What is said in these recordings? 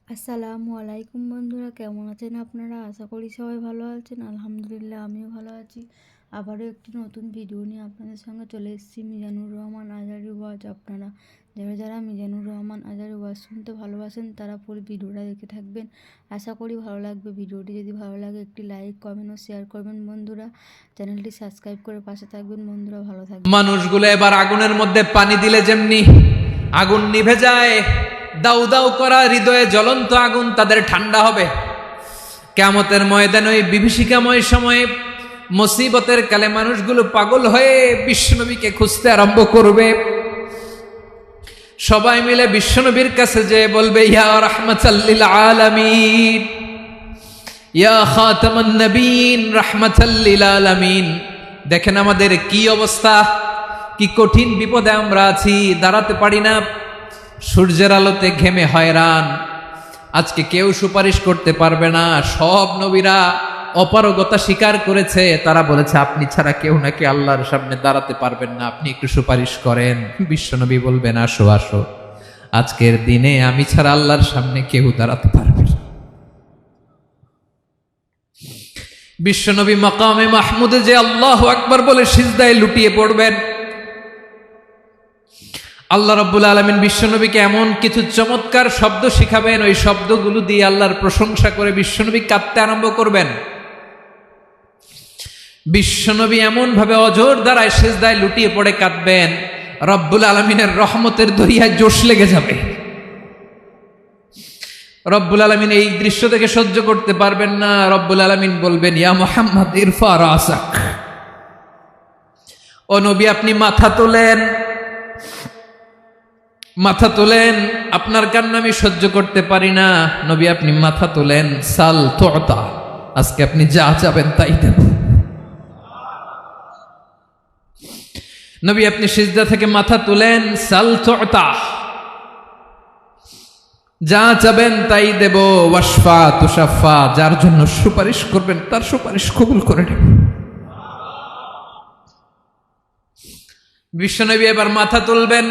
আসসালামু আলাইকুম বন্ধুরা, কেমন আছেন আপনারা? আশা করি সবাই ভালো আছেন। আলহামদুলিল্লাহ, আমিও ভালো আছি। আবারও একটি নতুন ভিডিও নিয়ে আপনাদের সঙ্গে চলে এসেছি। মিজানুর রহমান আজারি ওয়াজ। আপনারা যারা যারা মিজানুর রহমান আজারি ওয়াজ শুনতে ভালোবাসেন তারা পুরো ভিডিওটা দেখে থাকবেন। আশা করি ভালো লাগবে। ভিডিওটি যদি ভালো লাগে একটি লাইক, কমেন্ট ও শেয়ার করবেন বন্ধুরা। চ্যানেলটি সাবস্ক্রাইব করে পাশে থাকবেন বন্ধুরা। ভালো থাকবেন। মানুষগুলো এবার আগুনের মধ্যে পানি দিলে যেমনি আগুন নিভে যায়, দাউ দাউ করা হৃদয়ে জ্বলন্ত আগুন তাদের ঠান্ডা হবে। কিয়ামতের ময়দানে ওই বিভীষিকাময় সময়ে মুসিবতের কালে মানুষগুলো পাগল হয়ে বিশ্বনবীকে খুঁজতে আরম্ভ করবে। সবাই মিলে বিশ্বনবীর কাছে যেয়ে বলবে, ইয়া রাহমাতাল লিল আলামিন, ইয়া খাতামান নবীন, রাহমাতাল লিল আলামিন। দেখেন আমাদের কি অবস্থা, কি কঠিন বিপদে আমরা আছি, দাঁড়াতে পারি না, সূর্যের আলোতে ঘেমে হয়রান। আজকে কেউ সুপারিশ করতে পারবে না। সব নবীরা অপারগতা স্বীকার করেছে, তারা বলেছে আপনি ছাড়া কেউ নাকি আল্লাহর সামনে দাঁড়াতে পারবেন না, আপনি একটু সুপারিশ করেন। বিশ্বনবী বলবেন, আসো আসো, আজকের দিনে আমি ছাড়া আল্লাহর সামনে কেউ দাঁড়াতে পারবে না। বিশ্বনবী মাকামে মাহমুদে যে আল্লাহু আকবার বলে সিজদায় লুটিয়ে পড়বেন। আল্লাহ রাব্বুল আলামিন বিশ্বনবীকে এমন কিছু চমৎকার শব্দ শিখাবেন, ওই শব্দগুলো দিয়ে আল্লাহর প্রশংসা করে বিশ্বনবী কাঁদতে আরম্ভ করবেন। বিশ্বনবী এমন ভাবে অজর দ্বারায় সিজদায় লুটিয়ে পড়ে কাঁদবেন, রব্বুল আলামিনের রহমতের দরিয়ায় জোশ লেগে যাবে। রব্বুল আলামিন এই দৃশ্য থেকে সহ্য করতে পারবেন না। রব্বুল আলামিন বলবেন, ইয়া মুহাম্মদ ইরফা রাসাক, ও নবী আপনি মাথা তোলেন, মাথা তোলেন, আপনার কান্না আমি সহ্য করতে পারি না। নবী আপনি মাথা তোলেন, সাল তুতা, আজকে আপনি যা চাবেন তাই দেব। নবী আপনি সিজদা থেকে মাথা তুলেন, সাল তুতা, যা চাবেন তাই দেব। ওয়াশফা তুশাফা, যার জন্য সুপারিশ করবেন তার সুপারিশ কবুল করে নেব। বিশ্বনবী এবার মাথা তুলবেন।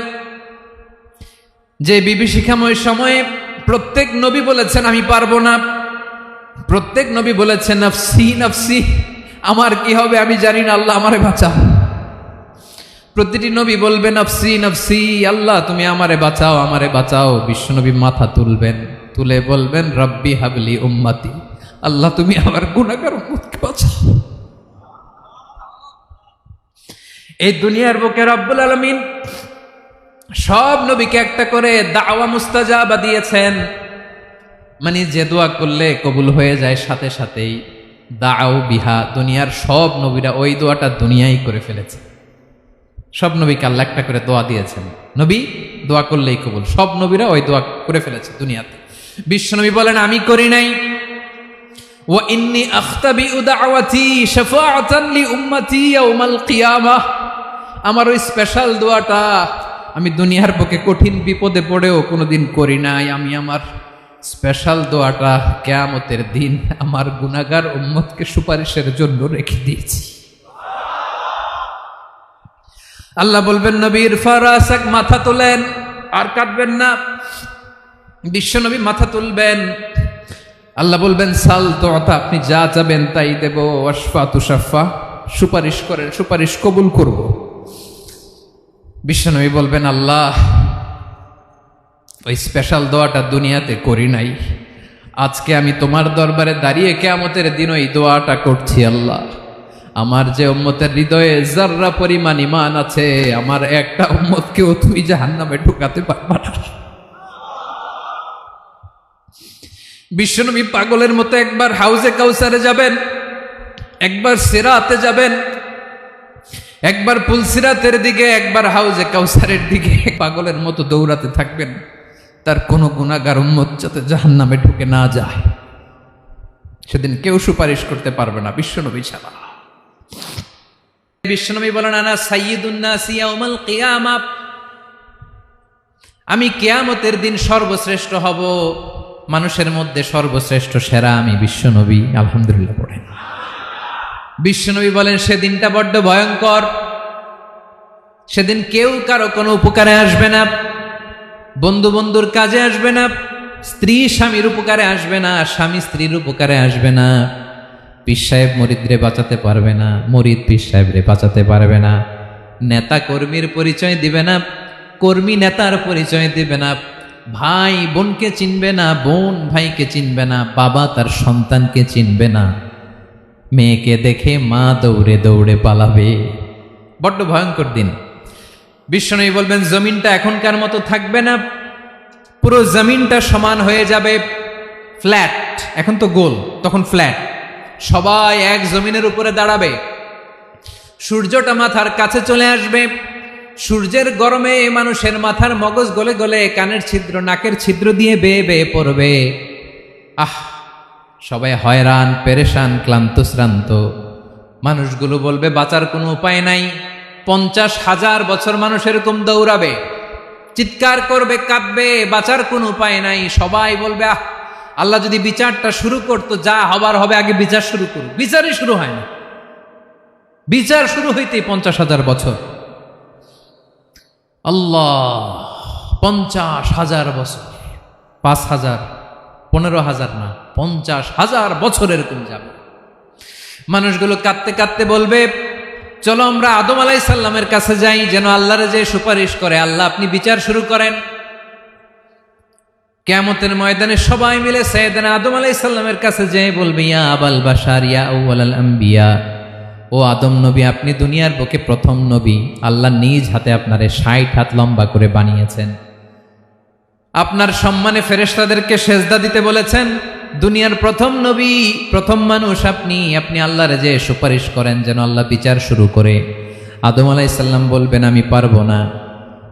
যে বিভীষিকাময় সময়ে প্রত্যেক নবী বলেছেন আমি পারবো না, প্রত্যেক নবী বলেছেন নফসি নফসি, আমার কি হবে আমি জানি না, আল্লাহ আমারে বাঁচাও। প্রতিটি নবী বলবেন নফসি নফসি, আল্লাহ তুমি আমারে বাঁচাও, আমারে বাঁচাও। বিশ্বনবী মাথা তুলবেন, তুলে বলবেন রব্বি হাবলি উম্মতি, আল্লাহ তুমি আমার গুনাহগার উম্মতকে বাঁচাও। এই দুনিয়ার বুকে রব্বুল আলামিন সব নবীকে একটা করে দাওয়া মুস্তাজাবা দিয়েছেন, মানে যে দোয়া করলে কবুল হয়ে যায় সাথে সাথেই। দাও বিহা, দুনিয়ার সব নবীরা ওই দোয়াটা দুনিয়ায় করে ফেলেছে। সব নবীকে আল্লাহ একটা করে দোয়া দিয়েছেন, নবী দোয়া করলেই কবুল। সব নবীরা ওই দোয়া করে ফেলেছে দুনিয়াতে। বিশ্বনবী বলেন আমি করি নাই। ওয়া ইন্নী আখতাবিউ দাওয়াতি শাফাআতান লি উম্মতি ইয়াউমাল কিয়ামাহ, আমার ওই স্পেশাল দোয়াটা আমি দুনিয়ার বুকে কঠিন বিপদে পড়েও কোনোদিন করি নাই। আমি আমার স্পেশাল দোয়াটা কিয়ামতের দিন আমার গুনাহগার উম্মতকে সুপারিশের জন্য রেখে দিয়েছি। আল্লাহ বলবেন নবী ইরফা রাসাক, মাথা তোলেন, আর কাঁদবেন না। বিশ্বনবী মাথা তুলবেন, আল্লাহ বলবেন সাল তুতা, আপনি যা চাবেন তাই দেব। ওয়াশফা তুশাফা, সুপারিশ করেন, সুপারিশ কবুল করব। বিশ্বনবী বলবেন আল্লাহ ওই স্পেশাল দোয়াটা দুনিয়াতে করি নাই, আজকে আমি তোমার দরবারে দাঁড়িয়ে কিয়ামতের দিন ওই দোয়াটা করছি। আল্লাহ আমার যে উম্মতের হৃদয়ে যাররা পরিমাণ ঈমান আছে, আমার একটা উম্মতকেও তুমি জাহান্নামে ঢুকাতে পারবা না। বিশ্বনবী পাগলের মতো একবার হাউজে কাউসারে যাবেন, একবার সিরাতে যাবেন, একবার পুলসিরাতের দিকে, একবার হাউজে কাউসারের দিকে, পাগলের মতো দৌড়াতে থাকবেন, তার কোনো গুনাহগার উম্মত যাতে জাহান্নামে ঢুকে না যায়। সেদিন কেউ সুপারিশ করতে পারবে না বিশ্বনবী ছাড়া। বিশ্বনবী বলেন আনা সাইয়্যিদুন নাসি ইয়াউমাল কিয়ামাহ, আমি কিয়ামতের দিন সর্বশ্রেষ্ঠ হব, মানুষের মধ্যে সর্বশ্রেষ্ঠ সেরা আমি বিশ্বনবী। আলহামদুলিল্লাহ পড়েন। বিশ্বনবী বলেন সেদিনটা বড্ড ভয়ঙ্কর, সেদিন কেউ কারো কোনো উপকারে আসবে না, বন্ধু বন্ধুর কাজে আসবে না, স্ত্রী স্বামীর উপকারে আসবে না, স্বামী স্ত্রীর উপকারে আসবে না। পীর সাহেব মরিদরে বাঁচাতে পারবে না, মরিদ পীর সাহেবরে বাঁচাতে পারবে না। নেতা কর্মীর পরিচয় দিবে না, কর্মী নেতার পরিচয় দিবে না। ভাই বোনকে চিনবে না, বোন ভাইকে চিনবে না, বাবা তার সন্তানকে চিনবে না। মেয়েকে দেখে মা দৌড়ে দৌড়ে পালাবে। বড্ড ভয়ঙ্কর দিন। বিশ্বনবী বলবেন জমিনটা এখনকার মতো থাকবে না, পুরো জমিনটা সমান হয়ে যাবে, ফ্ল্যাট। এখন তো গোল, তখন ফ্ল্যাট। সবাই এক জমিনের উপরে দাঁড়াবে, সূর্যটা মাথার কাছে চলে আসবে। সূর্যের গরমে মানুষের মাথার মগজ গলে গলে কানের ছিদ্র নাকের ছিদ্র দিয়ে বেয়ে বেয়ে পড়বে। সবাই হয়রান, পেরেশান, ক্লান্ত শ্রান্ত। মানুষগুলো বলবে বাঁচার কোনো উপায় নাই। 50,000 বছর মানুষ এরকম দৌড়াবে, চিৎকার করবে, কাঁদবে, বাঁচার কোনো উপায় নাই। সবাই বলবে আল্লাহ যদি বিচারটা শুরু করতো, যা হবার হবে, আগে বিচার শুরু করুক। বিচারই শুরু হয় না, বিচার শুরু হইতেই 50,000 বছর। আল্লাহ, 50,000 বছর, 5,000, 15,000 না, 50,000 বছর এরকম যাবে। মানুষগুলো কাঁদতে কাঁদতে বলবে চলো আমরা আদম আলাইহিস সালামের কাছে যাই, যেন আল্লাহরে যে সুপারিশ করে, আল্লাহ আপনি বিচার শুরু করেন। কিয়ামতের ময়দানে সবাই মিলে সাইয়েদনা আদম আলাইহিস সালামের কাছে যেয়ে বলবে ইয়া আবাল বাশার ইয়া আউয়ালাল আম্বিয়া, ও আদম নবী, আপনি দুনিয়ার বুকে প্রথম নবী। আল্লাহ নিজ হাতে আপনারে 60 হাত লম্বা করে বানিয়েছেন। আপনার সম্মানে ফেরেশতাদেরকে সেজদা দিতে বলেছেন। দুনিয়ার প্রথম নবী, প্রথম মানুষ আপনি। আপনি আল্লাহরে যে সুপারিশ করেন যেন আল্লাহ বিচার শুরু করে। আদম আলাইহিস সালাম বলবেন আমি পারবো না,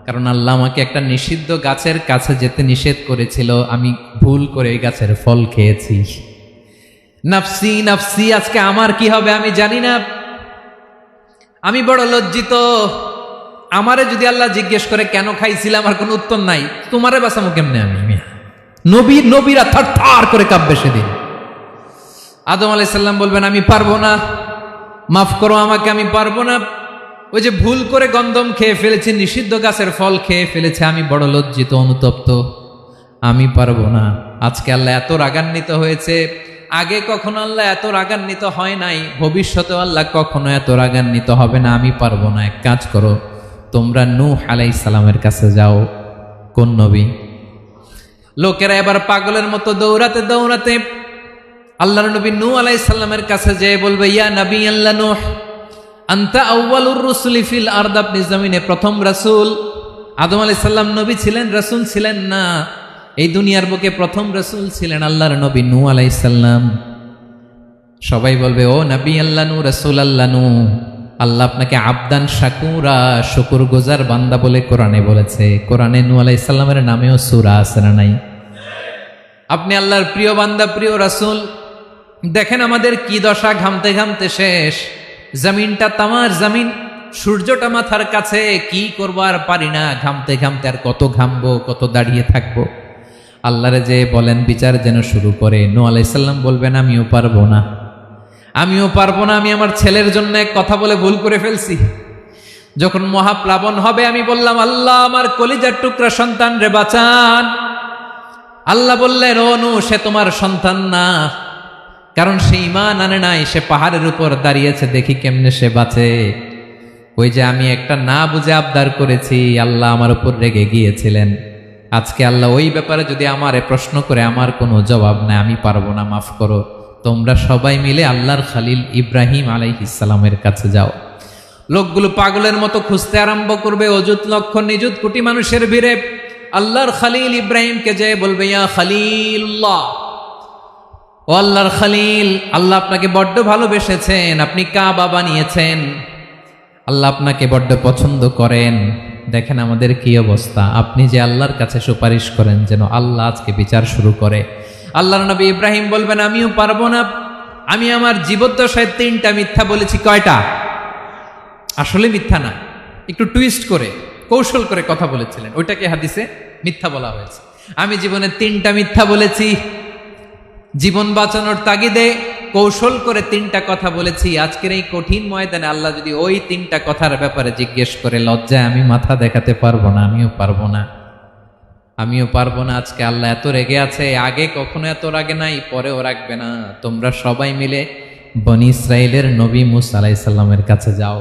কারণ আল্লাহ আমাকে একটা নিষিদ্ধ গাছের কাছে যেতে নিষেধ করেছিল, আমি ভুল করে এই গাছের ফল খেয়েছি। নাফসি নাফসি, আজকে আমার কি হবে আমি জানি না, আমি বড় লজ্জিত। আমারে যদি আল্লাহ জিজ্ঞেস করে কেন খাইছিলাম, আমার কোনো উত্তর নাই। তোমারে বাঁচামো কেমনে আমি? নবীরা থার থার করে কাঁপবে সেদিন। আদম আলাইহিস সালাম বলবেন আমি পারবো না, মাফ করো আমাকে, আমি পারবো না। ওই যে ভুল করে গন্ধম খেয়ে ফেলেছি, নিষিদ্ধ গাছের ফল খেয়ে ফেলেছে, আমি বড় লজ্জিত, অনুতপ্ত, আমি পারবো না। আজকে আল্লাহ এত রাগান্বিত হয়েছে, আগে কখনো আল্লাহ এত রাগান্বিত হয় নাই, ভবিষ্যতেও আল্লাহ কখনো এত রাগান্বিত হবে না। আমি পারবো না। এক কাজ করো, তোমরা নূহ আলাইহিস সালামের কাছে যাও। কোন নবী? লোকেরা এবার পাগলের মতো দৌড়াতে দৌড়াতে আল্লাহর নবী নূহ আলাইহিস সালামের কাছে যেয়ে বলবে ইয়া নবী আল্লাহ নূহ, আনতা আউয়ালুর রুসুলি ফিল আরদ, আপনি জমিনে প্রথম রাসূল। আদম আলাইহিস সালাম নবী ছিলেন, রাসূল ছিলেন না। এই দুনিয়ার বুকে প্রথম রাসূল ছিলেন আল্লাহর নবী নূহ আলাইহিস সালাম। সবাই বলবে ও নবী আল্লাহ নূহ, রাসূল আল্লাহ নূহ, আল্লাহ আপনাকে আবদান শাকুরা, শুকর গুজার বান্দা বলে কোরআনে বলেছে। কোরআনে নূহ আলাইহিস সালামের নামেও সূরা আছে না নাই? আপনি আল্লাহর প্রিয় বান্দা, প্রিয় রাসূল। দেখেন আমাদের কি দশা, ঘামতে ঘামতে শেষ। জমিনটা তামার জমিন, সূর্যটা মাথার কাছে, কি করবো আর পারি না, ঘামতে ঘামতে আর কত ঘামবো, কত দাঁড়িয়ে থাকবো। আল্লাহরে যে বলেন বিচার যেন শুরু করে। নূহ আলাইহিস সালাম বলবেন আমিও পারবো না, আমিও পারবো না। আমি আমার ছেলের জন্য এক কথা বলে ভুল করে ফেলছি। যখন মহাপ্লাবন হবে আমি বললাম আল্লাহ আমার কলিজার টুকরা সন্তান রে বাঁচান। আল্লাহ বললেন ও নূহ, সে তোমার সন্তান না, কারণ সে ঈমান আনে নাই, সে পাহাড়ের উপর দাঁড়িয়েছে, দেখি কেমনে সে বাঁচে। ওই যে আমি একটা না বুঝে আবদার করেছি, আল্লাহ আমার উপর রেগে গিয়েছিলেন। আজকে আল্লাহ ওই ব্যাপারে যদি আমারে প্রশ্ন করে, আমার কোনো জবাব নাই, আমি পারবো না, মাফ করো। তোমরা সবাই মিলে আল্লাহর খালিল ইব্রাহিম আলাইহিস সালামের কাছে যাও। লোকগুলো পাগলের মতো খুঁজতে আরম্ভ করবে, অযুত লক্ষ নিযুত কোটি মানুষের ভিড়ে আল্লাহর খালিল ইব্রাহিমকে যে বলবে ইয়া খালিলুল্লাহ, ও আল্লাহর খালিল, আল্লাহ আপনাকে বড্ড ভালোবেসেছেন, আপনি কাবা বানিয়েছেন, আল্লাহ আপনাকে বড্ড পছন্দ করেন। দেখেন আমাদের কি অবস্থা। আপনি যে আল্লাহর কাছে সুপারিশ করেন যেন আল্লাহ আজকে বিচার শুরু করে। আল্লাহর নবী ইব্রাহিম বলবেন আমিও পারবো না, আমি আমার জীবদ্দশায় 3টা মিথ্যা বলেছি। কয়টা? আসলে মিথ্যা না, একটু টুইস্ট করে কৌশল করে কথা বলেছিলেন, ওইটাকে হাদিসে মিথ্যা বলা হয়েছে। আমি জীবনে 3টা মিথ্যা বলেছি, জীবন বাঁচানোর তাগিদে কৌশল করে 3টা কথা বলেছি। আজকের এই কঠিন ময়দানে আল্লাহ যদি ওই 3টা কথার ব্যাপারে জিজ্ঞেস করে, লজ্জায় আমি মাথা দেখাতে পারবো না, আমিও পারবো না। আমিও পারবো না। আজকে আল্লাহ এত রেগে আছে, আগে কখনো এত রাগে নাই, পরেও রাখবে না। তোমরা সবাই মিলে বনি ইসরাইলের নবী মুসা আলাইহিস সালামের কাছে যাও।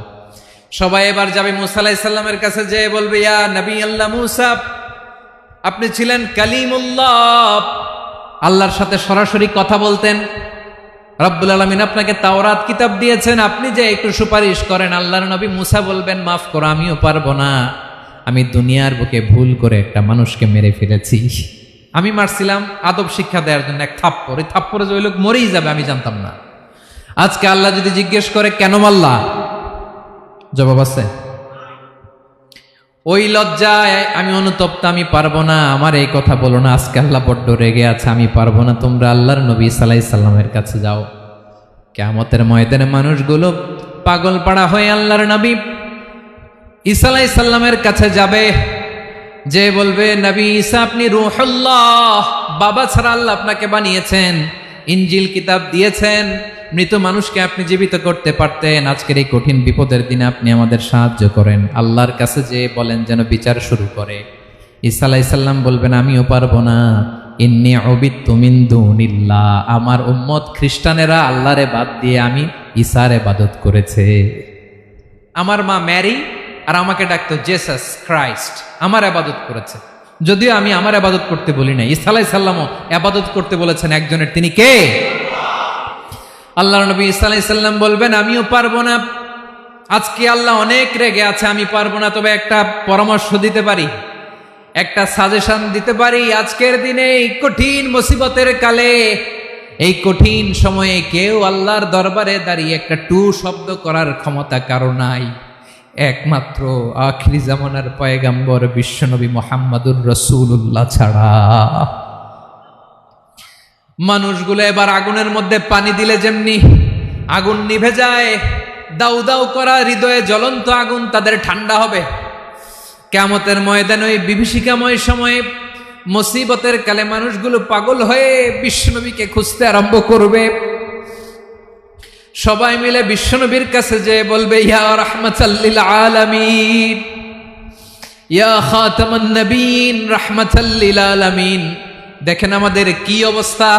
সবাই এবার যাবে মুসা আলাইহিস সালামের কাছে, যেয়ে বলবে, ইয়া নবী আল্লাহ মুসা, আপনি ছিলেন কালিমুল্লাহ, আল্লাহর সাথে সরাসরি কথা বলতেন। রব্বুল আলামিন আপনাকে তাওরাত কিতাব দিয়েছেন, আপনি যে একটু সুপারিশ করেন। আল্লাহর নবী মুসা বলবেন, মাফ করো, আমিও পারবো না। আমি দুনিয়ার বুকে ভুল করে একটা মানুষকে মেরে ফেলেছি। আমি মারছিলাম আদব শিক্ষা দেওয়ার জন্য এক থাপ্পড়, এই থাপ্পড়ে যে ওই লোক মরেই যাবে আমি জানতাম না। আজকে আল্লাহ যদি জিজ্ঞেস করে কেন মারলা, জবাব আছে? ওই লজ্জায় আমি অনুতপ্ত, আমি পারবো না, আমার এই কথা বলো না। আজকে আল্লাহ বড্ড রেগে আছে, আমি পারবো না। তোমরা আল্লাহর নবী ঈসা আলাইহিস সালামের কাছে যাও। কিয়ামতের ময়দানে মানুষগুলো পাগল পাড়া হয়ে আল্লাহর নবী ঈসা আলাইহিস সালামের কাছে যাবে, যে বলবে, নবী ঈসা আপনি রূহুল্লাহ, বাবা ছাড়া আল্লাহ আপনাকে বানিয়েছেন, ইনজিল কিতাব দিয়েছেন, মৃত মানুষকে আপনি জীবিত করতে পারতেন। আজকের এই কঠিন বিপদের দিনে আপনি আমাদের সাহায্য করেন। আল্লাহর কাছে যে বলেন যেন বিচার শুরু করে। ঈসা আলাইহিস সালাম বলবেন, আমিও পারবো না। ইন্নী উবিদতু মিন দুনিল্লাহ, আমার উম্মত খ্রিস্টানেরা আল্লাহরে বাদ দিয়ে আমি ঈসার ইবাদত করেছে। আমার মা ম্যারি আর আমাকে ডাকতো জেসাস ক্রাইস্ট, আমার ইবাদত করেছে। যদিও আমি আমার ইবাদত করতে বলি না, ঈসা আলাইহিস সালামও ইবাদত করতে বলেছেন একজনের, তিনি কে? আল্লাহর নবী ঈসা আলাইহিস সালাম বলবেন, আমিও পারবো না। আজকে আল্লাহ অনেক রেগে আছে, আমি পারবো না। তবে একটা পরামর্শ দিতে পারি, একটা সাজেশন দিতে পারি। আজকের দিনে এই কঠিন মুসিবতের কালে, এই কঠিন সময়ে কেউ আল্লাহর দরবারে দাঁড়িয়ে একটা টু শব্দ করার ক্ষমতা কারো নাই, একমাত্র আখিরি জামানার পয়গাম্বর বিশ্বনবী মুহাম্মদুর রাসূলুল্লাহ ছাড়া। মানুষগুলো এবার আগুনের মধ্যে পানি দিলে যেমনি আগুন নিভে যায়, দাউ দাউ করা হৃদয়ে জ্বলন্ত আগুন তাদের ঠান্ডা হবে। কিয়ামতের ময়দানে ওই বিভীষিকাময় সময়ে, মুসিবতের কালে মানুষগুলো পাগল হয়ে বিশ্বনবীকে খুঁজতে আরম্ভ করবে। সবাই মিলে বিশ্বনবীর কাছে যে বলবে, ইয়া রাহমাতাল লিল আলামিন, ইয়া খাতামান নবীন, রাহমাতাল লিল আলামিন। দেখেন আমাদের কি অবস্থা,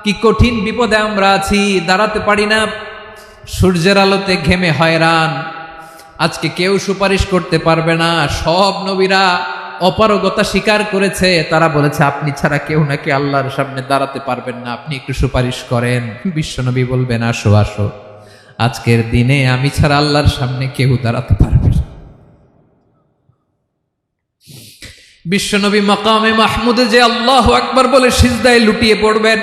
কি কঠিন বিপদে আমরা আছি, দাঁড়াতে পারি না, সূর্যের আলোতে ঘেমে হয়রান। আজকে কেউ সুপারিশ করতে পারবে না। সব নবীরা অপারগতা স্বীকার করেছে, তারা বলেছে আপনি ছাড়া কেউ নাকি আল্লাহর সামনে দাঁড়াতে পারবেন না, আপনি একটু সুপারিশ করেন। বিশ্বনবী বলবেন, আসো আসো, আজকের দিনে আমি ছাড়া আল্লাহর সামনে কেউ দাঁড়াতে পারবে না। বিশ্বনবী মাকামে মাহমুদে যে আল্লাহু আকবার বলে সিজদায় লুটিয়ে পড়বেন।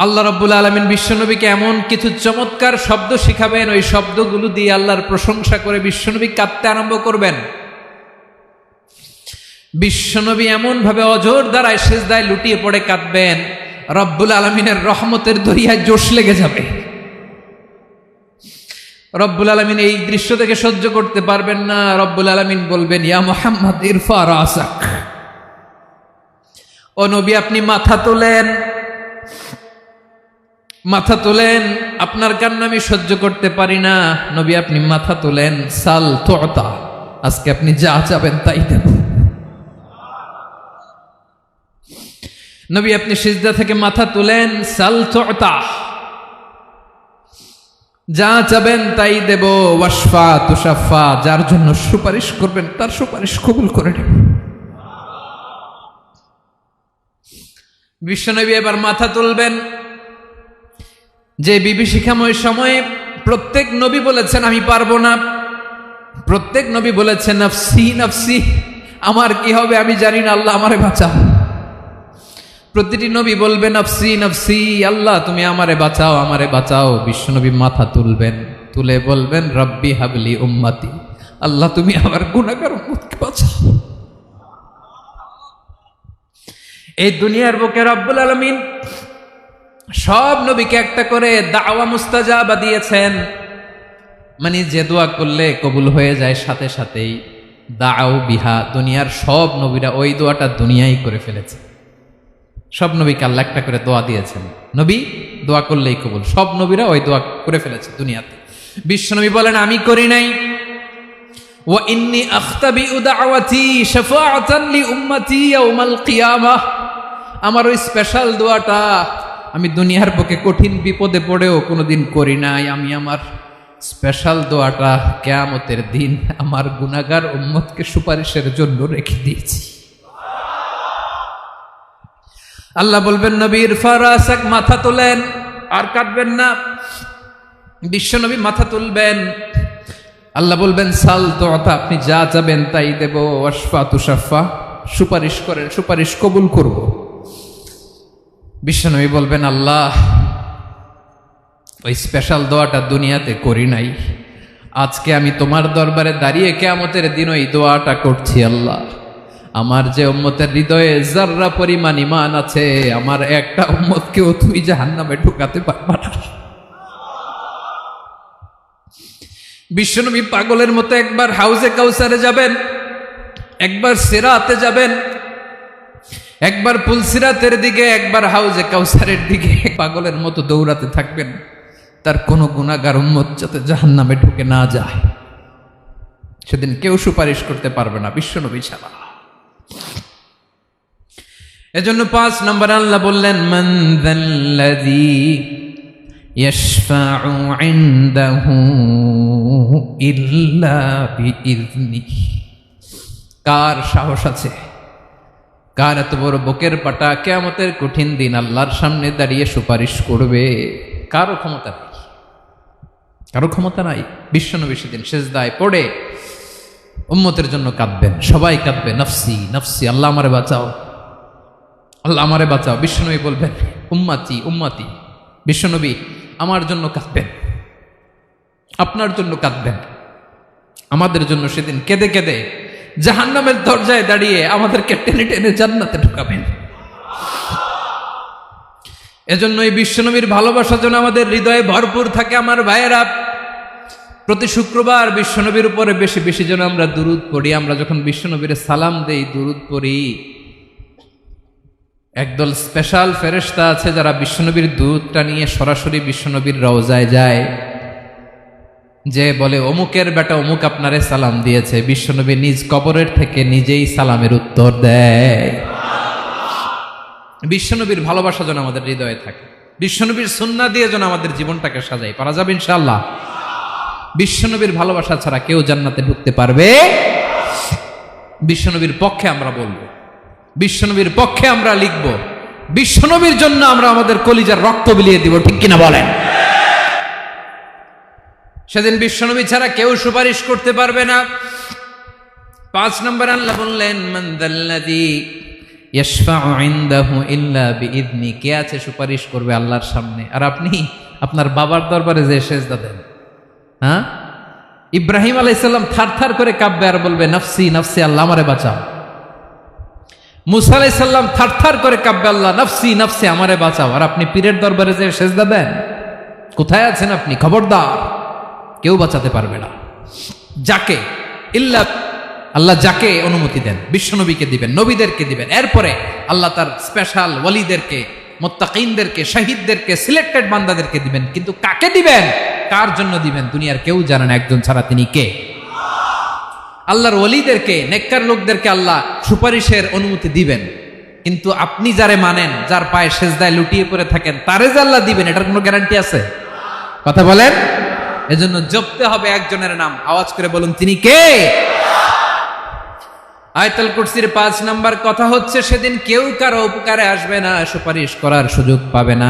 আল্লাহ রাব্বুল আলামিন বিশ্বনবীকে এমন কিছু চমৎকার শব্দ শিখাবেন, ওই শব্দগুলো দিয়ে আল্লাহর প্রশংসা করে বিশ্বনবী কাঁদতে আরম্ভ করবেন। বিশ্বনবী এমন ভাবে অজর দ্বারায় সিজদায় লুটিয়ে পড়ে কাঁদবেন, রব্বুল আলামিনের রহমতের দরিয়ায় জোশ লেগে যাবে। রব্বুল আলামিন এই দৃশ্য থেকে সহ্য করতে পারবেন না। রব্বুল আলামিন বলবেন, ইয়া মুহাম্মদ ইরফা রাসাক, ও নবী আপনি মাথা তোলেন, মাথা তোলেন, আপনার কান্না আমি সহ্য করতে পারি না। নবী আপনি মাথা তোলেন, সাল তুতা, আজকে আপনি যা চাবেন তাই দেব। নবী আপনি সিজদা থেকে মাথা তুলেন, সাল তুতা, যা চাবেন তাই দেব। ওয়াশফা তুশাফা, যার জন্য সুপারিশ করবেন তার সুপারিশ কবুল করে নেব। বিশ্বনবী এবার মাথা তুলবেন। যে বিভীষিকাময় সময়ে প্রত্যেক নবী বলেছেন আমি পারবো না, প্রত্যেক নবী বলেছেন নফসি নফসি, আমার কি হবে আমি জানি না, আল্লাহ আমারে বাঁচাও। প্রতিটি নবী বলবেন নফসি নফসি, আল্লাহ তুমি আমারে বাঁচাও, আমারে বাঁচাও। বিশ্বনবী মাথা তুলবেন, তুলে বলবেন রব্বি হাবলি উম্মতি, আল্লাহ তুমি আমার গুনাহগার উম্মতকে বাঁচাও। এই দুনিয়ার বুকে রব্বুল আলামিন সব নবীকে একটা করে দাওয়া মুস্তাজাবা দিয়েছেন, মানে যে দোয়া করলে কবুল হয়ে যায় সাথে সাথেই। দাও বিহা, দুনিয়ার সব নবীরা ওই দোয়াটা দুনিয়ায় করে ফেলেছে। সব নবীকে আল্লাহ একটা করে দোয়া দিয়েছেন, নবী দোয়া করলেই কবুল। সব নবীরা ওই দোয়া করে ফেলেছে দুনিয়াতে। বিশ্বনবী বলেন আমি করি নাই। ওয়া ইন্নী আখতাবিউ দাওয়াতি শাফাআতান লি উম্মতি ইয়াউমাল কিয়ামাহ, আমার ওই স্পেশাল দোয়াটা আমি দুনিয়ার বুকে কঠিন বিপদে পড়েও কোনোদিন করি নাই। আমি আমার স্পেশাল দোয়াটা কিয়ামতের দিন আমার গুনাহগার উম্মতকে সুপারিশের জন্য রেখে দিয়েছি। আল্লাহ বলবেন, নবীর ফারাসাক, মাথা তোলেন, আর কাটবেন না। বিশ্বনবী মাথা তুলবেন। আল্লাহ বলবেন, সাল তোতা, আপনি যা চাবেন তাই দেব। ওয়াশফা তুশাফা, সুপারিশ করেন, সুপারিশ কবুল করব। বিশ্বনবী বলবেন, আল্লাহ ওই স্পেশাল দোয়াটা দুনিয়াতে করি নাই, আজকে আমি তোমার দরবারে দাঁড়িয়ে কিয়ামতের দিন ওই দোয়াটা করছি। আল্লাহ, আমার যে উম্মতের হৃদয়ে যাররা পরিমাণ ঈমান আছে, আমার একটা উম্মতকেও তুমি জাহান্নামে ঢুকাতে পারবা না। বিশ্বনবী পাগলের মতো একবার হাউজে কাউসারে যাবেন, একবার সিরাতে যাবেন, একবার পুলসিরাতের দিকে, একবার হাউজে কাউসারের দিকে পাগলের মতো দৌড়াতে থাকবেন, তার কোনো গুনাহগার উম্মত যাতে জাহান্নামে ঢুকে না যায়। সেদিন কেউ সুপারিশ করতে পারবে না বিশ্বনবী ছাড়া। এজন্য 5 নম্বর আল্লাহ বললেন, মান যাল্লাযী ইয়াশফাউ ইনদাহু ইল্লা বিইযনিহি। কার সাহস আছে, কার এত বড় বুকের পাটা কিয়ামতের কঠিন দিন আল্লাহর সামনে দাঁড়িয়ে সুপারিশ করবে? কারো ক্ষমতা নেই, কারো ক্ষমতা নাই। বিশ্বনবী সেদিন সিজদায় পড়ে উম্মতের জন্য কাঁদবেন, সবাই কাঁদবে, নফসি নফসি, আল্লাহ আমারে বাঁচাও, আল্লাহ আমারে বাঁচাও। বিশ্বনবী বলবেন, উম্মতি উম্মতি। বিশ্বনবী আমার জন্য কাঁদবেন, আপনার জন্য কাঁদবেন, আমাদের জন্য সেদিন কেঁদে কেঁদে জাহান্নামের দরজায় দাঁড়িয়ে আমাদেরকে টেনে টেনে জান্নাতে ঢুকাবেন। এজন্য এই বিশ্বনবীর ভালোবাসা যেন আমাদের হৃদয়ে ভরপুর থাকে। আমার ভাইয়েরা, প্রতি শুক্রবার বিশ্বনবীর উপরে বেশি বেশি যেন আমরা দুরূদ পড়ি। আমরা যখন বিশ্বনবীর সালাম দেই, দুরূদ পড়ি, একদল স্পেশাল ফেরেশতা আছে যারা বিশ্বনবীর দুধটা নিয়ে সরাসরি বিশ্বনবীর রওজায় যায়, যে বলে, অমুকের বেটা অমুক আপনারে সালাম দিয়েছে। বিশ্বনবী নিজ কবরের থেকে নিজেই সালামের উত্তর দেয়। বিশ্বনবীর ভালোবাসা যেন আমাদের হৃদয়ে থাকে, বিশ্বনবীর সুন্নাহ দিয়ে যেন আমাদের জীবনটাকে সাজাই। পারা যাবে ইনশাআল্লাহ। বিশ্বনবীর ভালোবাসা ছাড়া কেউ জান্নাতে ঢুকতে পারবে? বিশ্বনবীর পক্ষে আমরা বলবো, বিশ্বনবীর পক্ষে আমরা লিখব, বিশ্বনবীর জন্য আমরা আমাদের কলিজার রক্ত বিলিয়ে দিব, ঠিক কিনা বলেন? সেদিন বিশ্বনবী ছাড়া কেউ সুপারিশ করতে পারবে না। 5 নম্বর আল্লাহ বললেন, মান যাল্লাযী ইয়াশফাউ ইনদাহু ইল্লা বিইযনি। কে আছে সুপারিশ করবে আল্লাহর সামনে? আর আপনি আপনার বাবার দরবারে যে সেজদা দেন, হ্যাঁ, ইব্রাহিম আলাইহিস সালাম থারথার করে কাঁপবে আর বলবে, নফসি নফসি, আল্লাহ আমারে বাঁচাও। মুসা আলাইহিস সালাম থারথার করে কাঁপবে, আল্লাহ নফসি নফসি, আমারে বাঁচাও। আর আপনি পীরের দরবারে যে সেজদা দেন, কোথায় আছেন আপনি? খবরদার, কেউ বাঁচাতে পারবে না। যাকে ইল্লা, আল্লাহ যাকে অনুমতি দেন, বিশ্বনবীকে দিবেন, নবীদেরকে দিবেন, এরপরে আল্লাহ তার স্পেশাল ওয়ালিদেরকে, মুত্তাকিনদেরকে, শহীদদেরকে, সিলেক্টেড বান্দাদেরকে দিবেন। কিন্তু কাকে দিবেন, কার জন্য দিবেন, দুনিয়ার কেউ জানে না, একজন ছাড়া, তিনি কে? আল্লাহর ওয়ালিদেরকে, নেককার লোকদেরকে আল্লাহ সুপারিশের অনুমতি দিবেন। কিন্তু আপনি যারে মানেন, যার পায়ে সেজদায় লুটিয়ে পড়ে থাকেন, তারে যে আল্লাহ দিবেন, এটার কোনো গ্যারান্টি আছে? কথা বলেন। এজন্য জপতে হবে একজনের নাম, আওয়াজ করে বলুন, তিনি কে? আয়াতুল কুরসির 5 নাম্বার কথা হচ্ছে, সেদিন কেউ কারো উপকারে আসবে না, সুপারিশ করার সুযোগ পাবে না,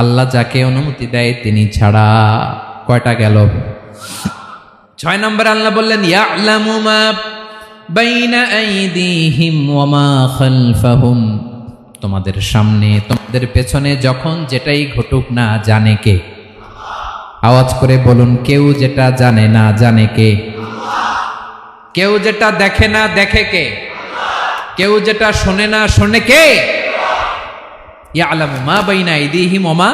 আল্লাহ যাকে অনুমতি দেয় তিনি ছাড়া। কয়টা গেল? 6 নাম্বার আল্লাহ বললেন, ইয়ালামু মা বাইনা আইদিহিম ওয়া মা খালফাহুম। তোমাদের সামনে, তোমাদের পেছনে যখন যেটাই ঘটুক না, জানে কে? আওয়াজ করে বলুন, কেউ যেটা জানে না, জানে কে? কেউ যেটা দেখে না, দেখে কে? কেউ যেটা শোনে না, শোনে কে? ইয়ালামু মা বাইনা আইদিহিম ওয়া মা,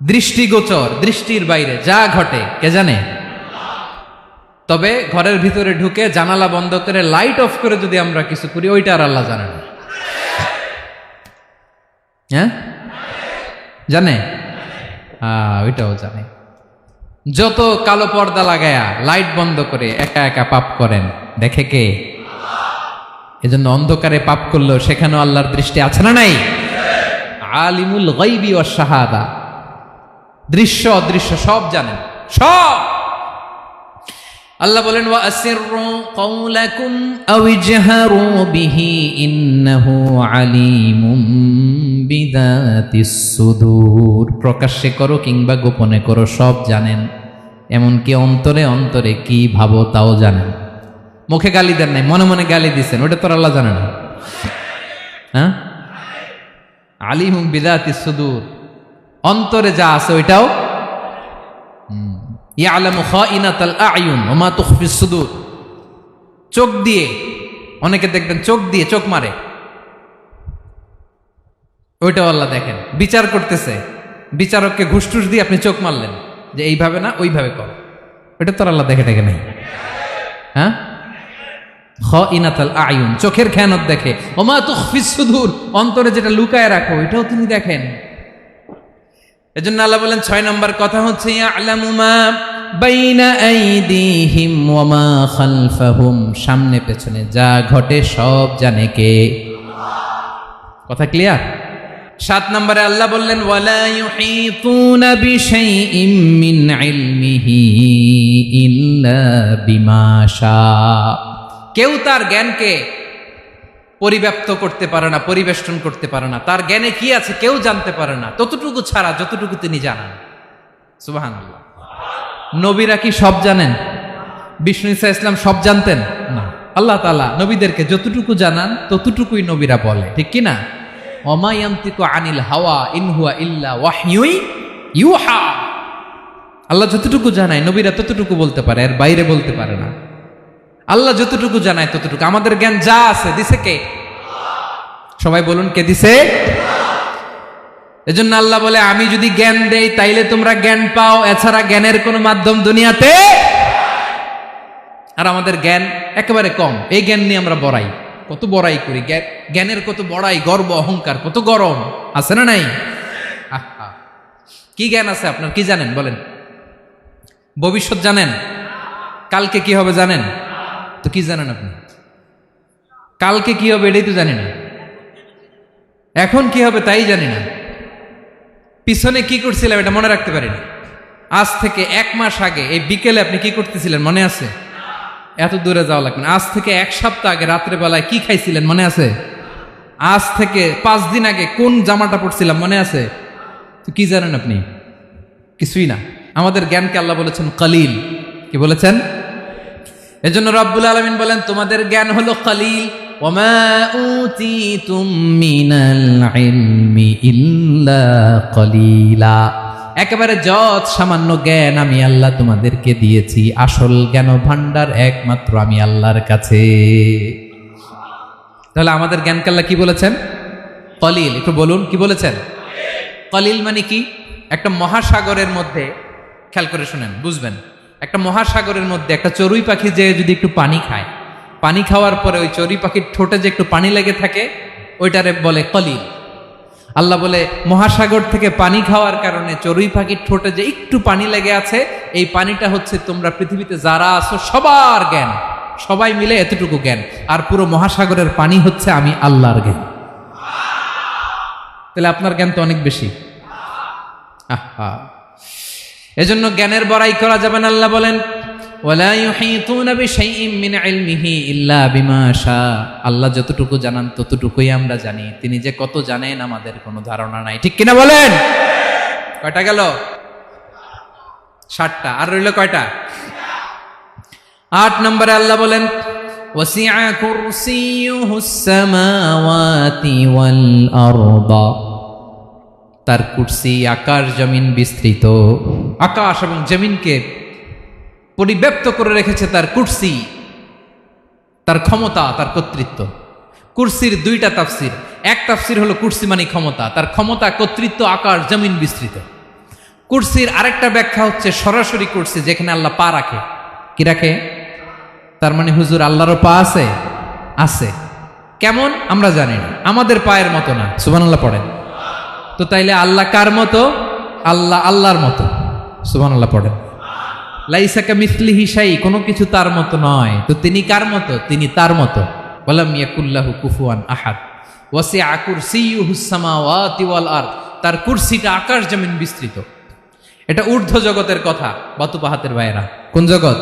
দৃষ্টিগোচর, দৃষ্টির বাইরে যা ঘটে কে জানে? তবে ঘরের ভিতরে ঢুকে জানালা বন্ধ করে লাইট অফ করে যদি আমরা কিছু করি, ওইটা আর আল্লাহ জানে না। হ্যাঁ, জানে? ওইটাও জানে। যত কালো পর্দা লাগায়া লাইট বন্ধ করে একা একা পাপ করেন, দেখে কে? এজন্য অন্ধকারে পাপ করলেও সেখানেও আল্লাহর দৃষ্টি আছে না নাই? আলিমুল গায়বি ওয়াশ শাহাদা, দৃশ্য অদৃশ্য সব জানেন, সব। আল্লাহ বলেন ওয়া আসিররু কাওলাকুম আও ইজহারু বিহি ইন্নাহু আলিমুম বিযাতিস সুদূর। প্রকাশ্যে করো কিংবা গোপনে করো সব জানেন, এমনকি অন্তরে অন্তরে কি ভাবো তাও জানেন। মুখে গালি দেন নাই, মনে মনে গালি দিছেন, ওটা তো আল্লাহ জানে না? হ্যাঁ, আলিমুম বিযাতিস সুদূর, অন্তরে যা আছে ওইটাও ইয়ালামু খাইনাতাল আয়ুন ওয়া মা তুখফিস সুদূর। চোখ দিয়ে, অনেকে দেখবেন চোখ দিয়ে চোখ মারে, ওইটাও আল্লাহ দেখেন। বিচার করতেছে, বিচারককে ঘুষ টুস দিয়ে আপনি চোখ মারলেন যে এইভাবে না ওইভাবে কর, ওইটা তো আল্লাহ দেখে দেখে নাই? হ্যাঁ, খাইনাতাল আয়ুন, চোখের খেয়ানত দেখে। ওয়া মা তুখফিস সুদূর, অন্তরে যেটা লুকায় রাখো ওইটাও তিনি দেখেন। এজন্য আল্লাহ বলেন 6 নম্বর কথা হচ্ছে ইয়ালামু মা বাইনা আইদিহিম ওয়া মা খালফাহুম, সামনে পেছনে যা ঘটে সব জানে কে? কথা ক্লিয়ার? 7 নম্বরে আল্লাহ বললেন ওয়ালা ইউহিতুনা বিশাইইম মিন ইলমিহি ইল্লা বিমা শা। কেউ তার জ্ঞানকে পরিব্যাপ্ত করতে পারে না, পরিবেষ্টন করতে পারে না। তার জ্ঞানে কি আছে কেউ জানতে পারে না, ততটুকু ছাড়া যতটুকু তিনি জানান। সুবহানাল্লাহ। নবীরা কি সব জানেন? বিষ্ণু ঈসা ইসলাম সব জানতেন না। আল্লাহ তাআলা নবীদেরকে যতটুকু জানান ততটুকুই নবীরা বলে, ঠিক কি না? ওমা ইয়ানতিকু আনিল হাওয়া ইন হুয়া ইল্লা ওয়াহয়ুই ইউহা। আল্লাহ যতটুকু জানায় নবীরা ততটুকু বলতে পারে, এর বাইরে বলতে পারে না। আল্লাহ যতটুকু জানায় ততটুকু। আমাদের জ্ঞান যা আছে দিছে কে? সবাই বলুন, কে দিছে? এজন্য আল্লাহ বলে আমি যদি জ্ঞান দেই তাইলে তোমরা জ্ঞান পাও, এছাড়া জ্ঞানের কোনো মাধ্যম দুনিয়াতে। আর আমাদের জ্ঞান একেবারে কম, এই জ্ঞান নিয়ে আমরা বড়াই, কত বড়াই করি, জ্ঞানের কত বড়াই, গর্ব অহংকার, কত গরম আছে না নাই? আহা, কি জ্ঞান আছে আপনার? কি জানেন বলেন? ভবিষ্যৎ জানেন? কালকে কি হবে জানেন? তো কি জানেন আপনি? কালকে কি হবে এটাই তো জানি না, এখন কি হবে তাই জানি না, পিছনে কি করছিলাম এটা মনে রাখতে পারি না। আজ থেকে 1 মাস আগে এই বিকেলে আপনি কি করতেছিলেন মনে আছে? এত দূরে যাওয়া লাগবে না। আজ থেকে 1 সপ্তাহ আগে রাত্রে বেলায় কি খাইছিলেন মনে আছে? আজ থেকে 5 দিন আগে কোন জামাটা পরছিলাম মনে আছে? তো কি জানেন আপনি? কিছুই না। আমাদের জ্ঞানকে আল্লাহ বলেছেন কলিল। কি বলেছেন? এজন্য রব্বুল আলামিন বলেন তোমাদের জ্ঞান হলো কলিল। ওমা উতিতুম মিনাল ইলমি ইল্লা কলিলা। একেবারে যত সামান্য জ্ঞান আমি আল্লাহ তোমাদেরকে দিয়েছি, আসল জ্ঞান ভান্ডার একমাত্র আমি আল্লাহর কাছে। তাহলে আমাদের জ্ঞানকে আল্লাহ কি বলেছেন? কলিল। একটু বলুন কি বলেছেন? কলিল মানে কি? একটা মহাসাগরের মধ্যে, খেয়াল করে শুনেন বুঝবেন, একটা মহাসাগরের মধ্যে একটা চড়ুই পাখি যে যদি একটু পানি খায়, পানি খাওয়ার পরে ওই চড়ুই পাখির ঠোঁটে যে একটু পানি লেগে থাকে ওইটারে বলে কলিল। আল্লাহ বলে মহাসাগর থেকে পানি খাওয়ার কারণে চড়ুই পাখির ঠোঁটে যে একটু পানি লেগে আছে, এই পানিটা হচ্ছে তোমরা পৃথিবীতে যারা আছো সবার জ্ঞান, সবাই মিলে এতটুকু জ্ঞান, আর পুরো মহাসাগরের পানি হচ্ছে আমি আল্লাহর জ্ঞান। তাহলে আপনার জ্ঞান তো অনেক বেশি। আহা, এজন্য জ্ঞানের বড়াই করা যাবে না। আল্লাহ বলেন ওয়ালা ইউহিতুনা বিশাইইম মিন ইলমিহি ইল্লা বিমা শা। আল্লাহ যতটুকু জানান ততটুকুই আমরা জানি, তিনি যে কত জানেন আমাদের কোনো ধারণা নাই, ঠিক কিনা বলেন? কয়টা গেল? 7টা। আর রইল কয়টা? 8 নম্বরে আল্লাহ বলেন ওয়াসিআ কুরসিয়ুহুস সামাওয়াতি ওয়াল আরদা। তার কুরসি আকাশ জমিন বিস্তৃত, আকাশ এবং জমিনকে পরিব্যাপ্ত করে রেখেছে তার কুরসি, তার ক্ষমতা, তার কর্তৃত্ব। কুরসির 2টা তাফসির। এক তাফসির হলো কুরসি মানে ক্ষমতা, তার ক্ষমতা, কর্তৃত্ব, আকাশ জমিন বিস্তৃত। কুরসির আরেকটা ব্যাখ্যা হচ্ছে সরাসরি কুরসি, যেখানে আল্লাহ পা রাখে। কি রাখে? তার মানে হুজুর আল্লাহরও পা আছে? আছে। কেমন আমরা জানি না, আমাদের পায়ের মতো না। সুবহানাল্লাহ পড়েন তো। তাইলে আল্লাহ কার মতো? আল্লাহ আল্লাহর মতো। সুবহানাল্লাহ পড়েন। লাইসা কামিসলিহি শাই, কোনো কিছু তার মতো নয়। তো তিনি কার মতো? তিনি তার মতো। ওয়ালাম ইয়াকুল্লাহু কুফুয়ান আহাদ। ওয়াসিআ কুরসিয়ুহুস সামাওয়াতি ওয়াল আরদ, তার কুরসিটা আকাশ জমিন বিস্তৃত। এটা ঊর্ধ্ব জগতের কথা বাতুপাহাতের ভাইয়েরা। কোন জগৎ?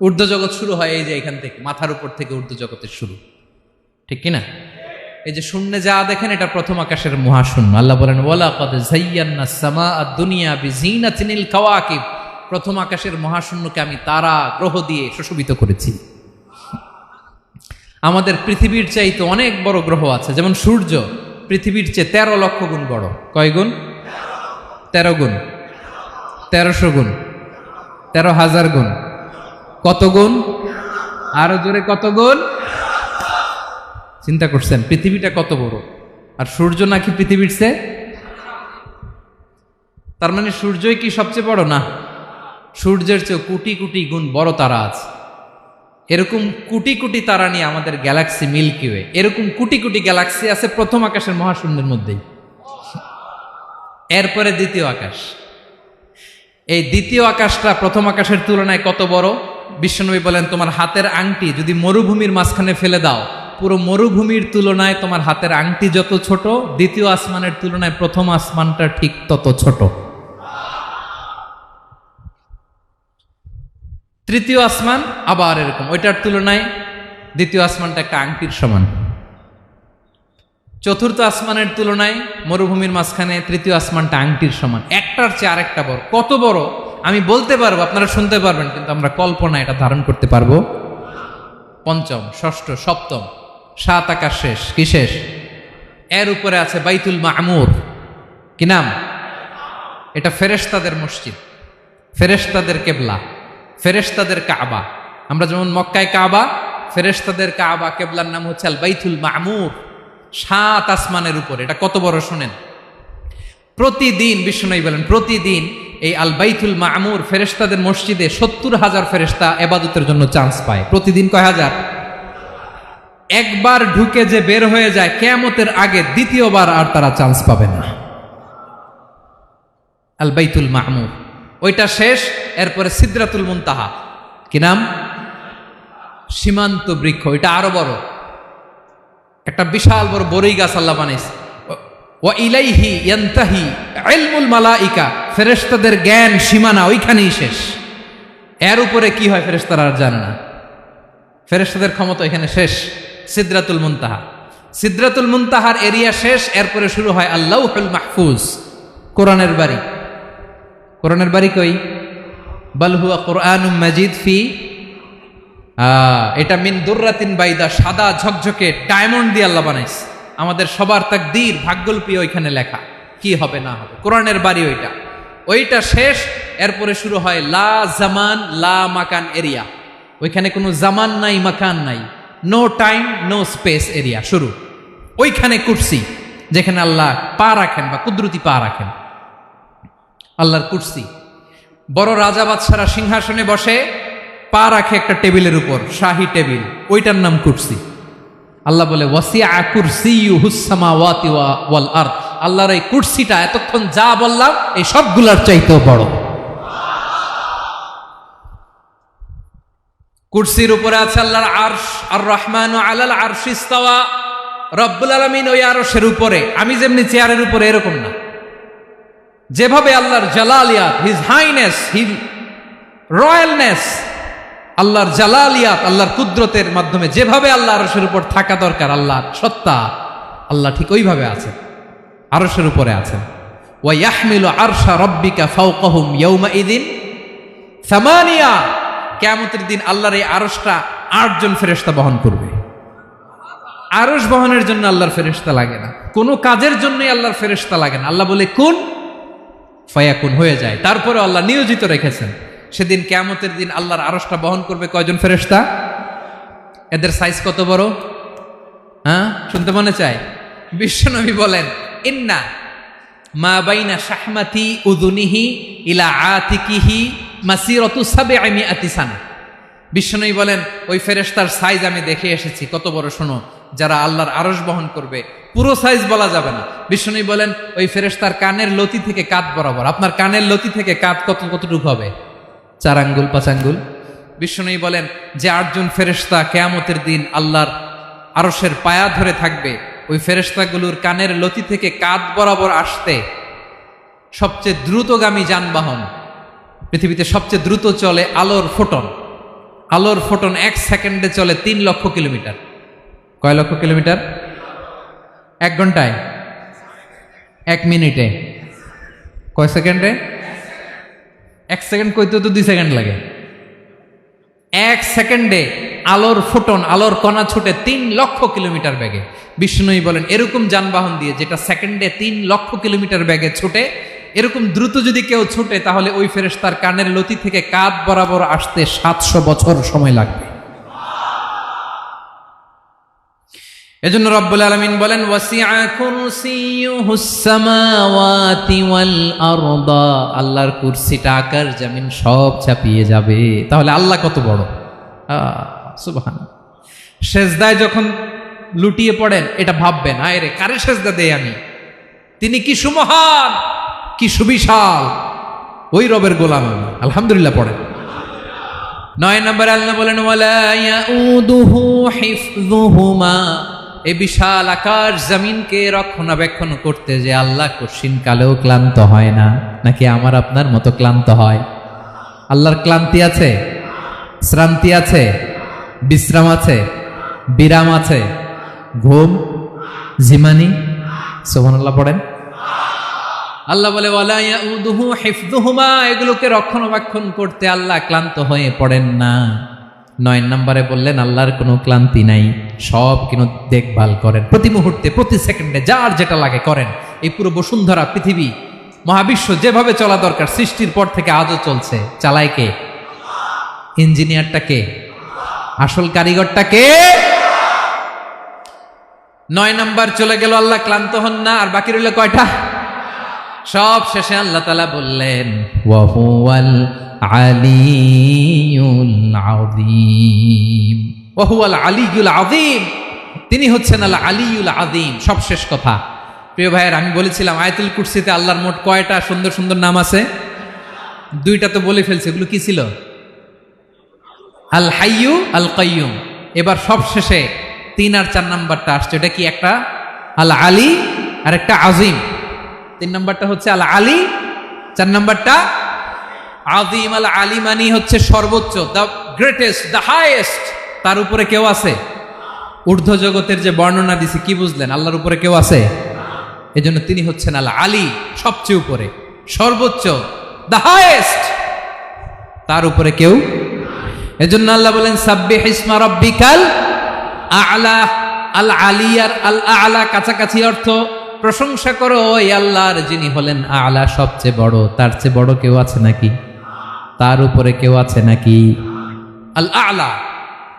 ঊর্ধ্ব জগৎ শুরু হয় এই যে এখান থেকে, মাথার উপর থেকে ঊর্ধ্ব জগতের শুরু, ঠিক কিনা? এই যে শূন্যে যা দেখেন এটা প্রথম আকাশের মহাশূন্য। আল্লাহ বলেন ওয়ালাকাদ যায়্যানাস সামাআদ দুনিয়া বিজিনাতিনিল কাওয়াকিব, প্রথম আকাশের মহাশূন্যকে আমি তারা গ্রহ দিয়ে সুশোভিত করেছি। আমাদের পৃথিবীর চাইতে অনেক বড় গ্রহ আছে, যেমন সূর্য পৃথিবীর চেয়ে 13 লক্ষ গুণ বড়। কয় গুণ? 13 গুণ, 1300 গুণ, 13,000 গুণ। কত গুণ? আরো জোরে কত গুণ? চিন্তা করছেন পৃথিবীটা কত বড়, আর সূর্য নাকি পৃথিবীর চেয়ে? তার মানে সূর্যই কি সবচেয়ে বড়? না, সূর্যের চেয়ে কোটি কোটি গুণ বড় তারা আছে। এরকম কোটি কোটি তারা নিয়ে আমাদের গ্যালাক্সি মিল্কি ওয়ে, এরকম কোটি কোটি গ্যালাক্সি আছে প্রথম আকাশের মহাশূন্যের মধ্যেই। এরপরে দ্বিতীয় আকাশ। এই দ্বিতীয় আকাশটা প্রথম আকাশের তুলনায় কত বড়? বিশ্বনবী বলেন তোমার হাতের আংটি যদি মরুভূমির মাঝখানে ফেলে দাও, পুরো মরুভূমির তুলনায় তোমার হাতের আংটি যত ছোট, দ্বিতীয় আসমানের তুলনায় প্রথম আসমানটা ঠিক তত ছোট। তৃতীয় আসমান আবার এরকম, ওইটার তুলনায় দ্বিতীয় আসমানটা একটা আংটির সমান। চতুর্থ আসমানের তুলনায় মরুভূমির মাঝখানে তৃতীয় আসমানটা আংটির সমান। একটার চেয়ে আরেকটা বড়। কত বড় আমি বলতে পারবো, আপনারা শুনতে পারবেন, কিন্তু আমরা কল্পনা এটা ধারণ করতে পারবো? পঞ্চম, ষষ্ঠ, সপ্তম, 7 আকাশ শেষ। কি শেষ? এর উপরে আছে বাইতুল মামুর। কি নাম? এটা ফেরেশতাদের মসজিদ, ফেরেশতাদের কেবলা, ফেরেশতাদের কাবা। আমরা যেমন মক্কায় কাবা, ফেরেশতাদের কাবা কেবলার নাম হচ্ছে আল বাইতুল মামুর। 7 আসমানের উপরে। এটা কত বড় শুনেন। প্রতিদিন বিষ্ণু বলেন প্রতিদিন এই আল বাইতুল মামুর ফেরেশতাদের মসজিদে 70,000 ফেরেশতা ইবাদতের জন্য চান্স পায়। প্রতিদিন কয় হাজার? একবার ঢুকে যে বের হয়ে যায় কিয়ামতের আগে দ্বিতীয়বার আর তারা চান্স পাবে না। আল বাইতুল মামুর ওইটা শেষ। এরপরে সিদরাতুল মুনতাহা। কি নাম? সীমান্ত বৃক্ষ। এটা আরো বড়, একটা বিশাল বড় বড়ই গাছ আল্লাহ বানাইছে। ওয়া ইলাইহি ইয়ানতাহি ইলমুল মালাইকা, ফেরেশতাদের জ্ঞান সীমানা ওইখানেই শেষ। এর উপরে কি হয় ফেরেশতারা আর জানে না। ফেরেশতাদের ক্ষমতা এখানে শেষ। সিদরাতুল মুনতাহা, সিদরাতুল মুনতাহার এরিয়া শেষ। এরপরে শুরু হয় আল্লাহুল মাহফুজ, কোরআনের বাড়ি। কোরআনের বাড়ি কই? বাল হুয়া কুরআনুম মাজিদ ফি, এটা মিন দুররাতিন বাইদা, সাদা ঝকঝকে ডায়মন্ড দিয়ে আল্লাহ বানাইছে। আমাদের সবার তাকদীর, ভাগ্যলিপি ওইখানে লেখা, কি হবে না হবে। কোরআনের বাড়ি ওইটা, ওইটা শেষ। এরপরে শুরু হয় লা জামান লা মাকান এরিয়া। ওইখানে কোনো জামান নাই, মাকান নাই, no time no space area শুরু। ওইখানে কুরসি, যেখানে আল্লাহ পা রাখেন বা কুদরতি পা রাখেন, আল্লাহর কুরসি। বড় রাজা বাদশারা সিংহাসনে বসে পা রাখে একটা টেবিলের উপর, শাহী টেবিল, ওইটার নাম কুরসি। আল্লাহ বলে ওয়াসিআ কুরসিয়ুহুস সামাওয়াতি ওয়াল আরদ, আল্লাহর এই কুরসিটা এতক্ষণ যা বললাম এই সবগুলার চাইতেও বড়। কুরসির উপরে আছে আল্লাহর আরশ। আর রহমানু আলাল আরশি ইস্তাওয়া, রব্বুল আলামিন ওই আরশের উপরে। আমি যেমনি চেয়ারের উপরে এরকম না, যেভাবে আল্লাহর জালালিয়াত, হিজ হাইনেস, হিজ রয়্যালনেস, আল্লাহর জালালিয়াত, আল্লাহর কুদরতের মাধ্যমে যেভাবে আল্লাহ আরশের উপর থাকা দরকার, আল্লাহর সত্তা, আল্লাহ ঠিক ওইভাবে আছেন, আরশের উপরে আছেন। ওয়া ইয়াহমিলু আরশা রাব্বিকা ফাওকাহুম ইয়াউমাইযিন সামানিয়া, কিয়ামতের দিন আল্লাহর এই আরশটা 8 জন ফেরেশতা বহন করবে। আরশ বহনের জন্য আল্লাহর ফেরেশতা লাগে না, কোনো কাজের জন্যই আল্লাহর ফেরেশতা লাগে না। আল্লাহ বলে কুন ফায়াকুন, হয়ে যায়। তারপরে আল্লাহ নিয়োজিত রেখেছেন। সেদিন কিয়ামতের দিন আল্লাহর আরশটা বহন করবে কয়জন ফেরেশতা? এদের সাইজ কত বড়? হ্যাঁ, শুনতে মনে চায়? বিশ্বনবী বলেন ইন্না মা বাইনা শাহমাতি উযুনিহি ইলা আতিকিহি মাসিরাতু 700 সানা। বিশ্বনবী বলেন ওই ফেরেশতার সাইজ আমি দেখে এসেছি। কত বড় শোনো, যারা আল্লাহর আরশ বহন করবে, পুরো সাইজ বলা যাবে না। বিশ্বনবী বলেন ওই ফেরেশতার কানের লতি থেকে কাঁধ বরাবর। আপনার কানের লতি থেকে কাঁধ কতটুকু হবে? 4 আঙ্গুল 5 আঙ্গুল। বিষ্ণুই বলেন যে 8 জন ফেরেশতা কিয়ামতের দিন আল্লাহর আরশের পায়া ধরে থাকবে, ওই ফেরেশতাগুলোর কানের লতি থেকে কাঁধ বরাবর আসতে সবচেয়ে দ্রুতগামী যানবাহন, পৃথিবীতে সবচেয়ে দ্রুত চলে আলোর ফোটন। আলোর ফোটন 1 সেকেন্ডে চলে 3 লক্ষ কিলোমিটার। কয় লক্ষ কিলোমিটার? 1 ঘন্টায়? 1 মিনিটে? কয় সেকেন্ডে? 1 সেকেন্ড কইতে তো 2 সেকেন্ড লাগে। 1 সেকেন্ডে আলোর ফোটন, আলোর কণা ছুটে 3 লক্ষ কিলোমিটার বেগে। বিষ্ণুই বলেন এরকম যানবাহন দিয়ে যেটা সেকেন্ডে 3 লক্ষ কিলোমিটার বেগে ছুটে, এরকম দ্রুত যদি কেউ ছুটে তাহলে ওই ফেরেশতার কানের লতি থেকে কাঁধ বরাবর আসতে 700 বছর সময় লাগবে। এজন্য রব্বুল আলামিন বলেন ওয়াসিআ কুরসিয়ুহুস সামাওয়াতি ওয়াল আরদা, আল্লাহর কুরসিটা আকাশ জমিন সব চাপিয়ে যাবে। তাহলে আল্লাহ কত বড়! সুবহানাল্লাহ। সেজদায় যখন লুটিয়ে পড়েন এটা ভাববেন, আয় রে কারে সেজদা দেই আমি, তিনি কি সুমহান, কি সুবিশাল, ওই রবের গোলাম আমি। আলহামদুলিল্লাহ পড়েন। 9 নম্বরে আল্লাহ বলেন ওয়ালা ইয়াউদুহু হিফযুহুমা, এই বিশাল আকাশ জমিনকে রক্ষণাবেক্ষণ করতে যে আল্লাহ কঠিন কালেও ক্লান্ত হয় না। নাকি আমার আপনার মতো ক্লান্ত হয়? আল্লাহর ক্লান্তি আছে, শ্রান্তি আছে, বিশ্রাম আছে, বিরাম আছে, ঘুম, জিমানি? সুবহানাল্লাহ পড়েন। আল্লাহ বলে ওয়ালা ইয়াউদুহু হিফযুহুমা, এগুলোকে রক্ষণাবেক্ষণ করতে আল্লাহ ক্লান্ত হয়ে পড়েন না। 9 নম্বরে বললেন আল্লাহর কোনো ক্লান্তি নাই, সব কিন্তু দেখভাল করেন, প্রতি মুহূর্তে প্রতি সেকেন্ডে যার যেটা লাগে করেন। এই পুরো বসুন্ধরা, পৃথিবী, মহাবিশ্ব যেভাবে চলা দরকার সৃষ্টির পর থেকে আজও চলছে। চালায় কে? ইঞ্জিনিয়ারটা কে? আসল কারিগরটা কে? 9 নম্বর চলে গেল, আল্লাহ ক্লান্ত হন না। আর বাকি রইল কয়টা? সব শেষে আল্লাহ তাআলা বললেন ওয়া হুয়াল আলিয়ুল আযীম, ওয়া হুয়াল আলিয়ুল আযীম, তিনি হচ্ছেন আল আলিয়ুল আযীম। সব শেষ কথা। প্রিয় ভাইয়ের, আমি বলেছিলাম আয়াতুল কুরসিতে আল্লাহর মোট কয়টা সুন্দর সুন্দর নাম আছে? 2টা তো বলে ফেলছে। এগুলো কি ছিল? আল হাইয়ু, আল কাইয়ুম। এবার সব শেষে 3 আর 4 নাম্বারটা আসছে। এটা কি? একটা আল আলী আর একটা আযীম। 3 নাম্বারটা হচ্ছে আল আলী, 4 নাম্বারটা আযীম। আল আলী মানে হচ্ছে সর্বোচ্চ, দ্য গ্রেটেস্ট, দ্য হাইয়েস্ট। তার উপরে কেউ আছে? ঊর্ধ্ব জগতের যে বর্ণনা দিছি, কি বুঝলেন? আল্লাহর উপরে কেউ আছে? এজন্য তিনি হচ্ছেন আল আলী, সবচেয়ে উপরে, সর্বোচ্চ, দ্য হাইয়েস্ট। তার উপরে কেউ। এজন্য আল্লাহ বলেন সাব্বিহ ইসমা রাব্বিকাল আ'লা। আল আলী আর আল আ'লা কাছাকাছি অর্থ। প্রশংসা করো ওই আল্লাহর যিনি হলেন আ'লা, সবচেয়ে বড়। তার চেয়ে বড় কেউ আছে নাকি? তার উপরে কেউ আছে নাকি? আল আ'লা।